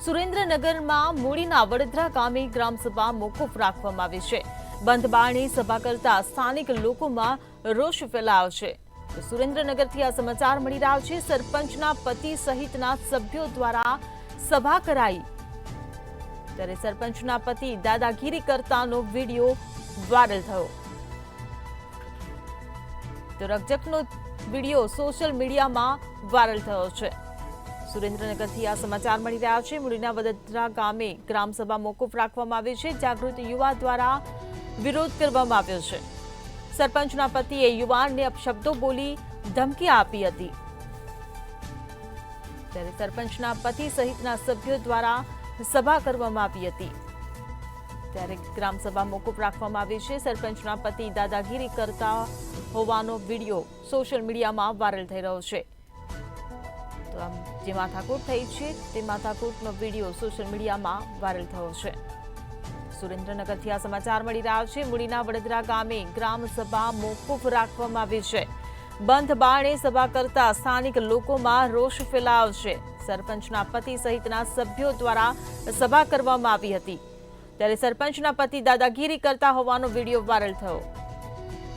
સુરેન્દ્રનગરમાં મૂડીના વડોદરા ગામે ગ્રામસભા મોકૂફ રાખવામાં આવી છે. બંધ બારણે સભા કરતા સ્થાનિક લોકોમાં રોષ ફેલાયો છે. સુરેન્દ્રનગરથી આ સમાચાર મળી રહ્યા છે. સરપંચના પતિ સહિતના સભ્યો દ્વારા સભા કરાઈ ત્યારે સરપંચના પતિ દાદાગીરી કરતાનો વિડીયો વાયરલ થયો. તો રકઝકનો વિડીયો સોશિયલ મીડિયામાં વાયરલ થયો છે. સુરેન્દ્રનગરથી આ સમાચાર મળી રહ્યા છે. મૂડીના વડોદરા ગામે ગ્રામસભા મોકૂફ રાખવામાં આવી છે. જાગૃત યુવા દ્વારા વિરોધ કરવામાં આવ્યો છે. સરપંચના પતિએ યુવાનને અપશબ્દો બોલી ધમકી આપી હતી ત્યારે સરપંચના પતિ સહિતના સભ્યો દ્વારા સભા કરવામાં આવી હતી ત્યારે ગ્રામસભા મોકૂફ રાખવામાં આવી છે. સરપંચના પતિ દાદાગીરી કરતા હોવાનો વિડીયો સોશિયલ મીડિયામાં વાયરલ થઈ રહ્યો છે. તો જે માથાકૂટ થઈ છે તે માથાકૂટનો વિડીયો સોશિયલ મીડિયામાં વાયરલ થયો છે. સુરેન્દ્રનગરથી આ સમાચાર મળી રહ્યા છે. મૂડીના વડોદરા ગામે ગ્રામસભા મોકૂફ રાખવામાં આવી છે. બંધ બારણે સભા કરતા સ્થાનિક લોકોમાં રોષ ફેલાયો છે. સરપંચના પતિ સહિતના સભ્યો દ્વારા સભા કરવામાં આવી હતી ત્યારે સરપંચના પતિ દાદાગીરી કરતા હોવાનો વિડીયો વાયરલ થયો.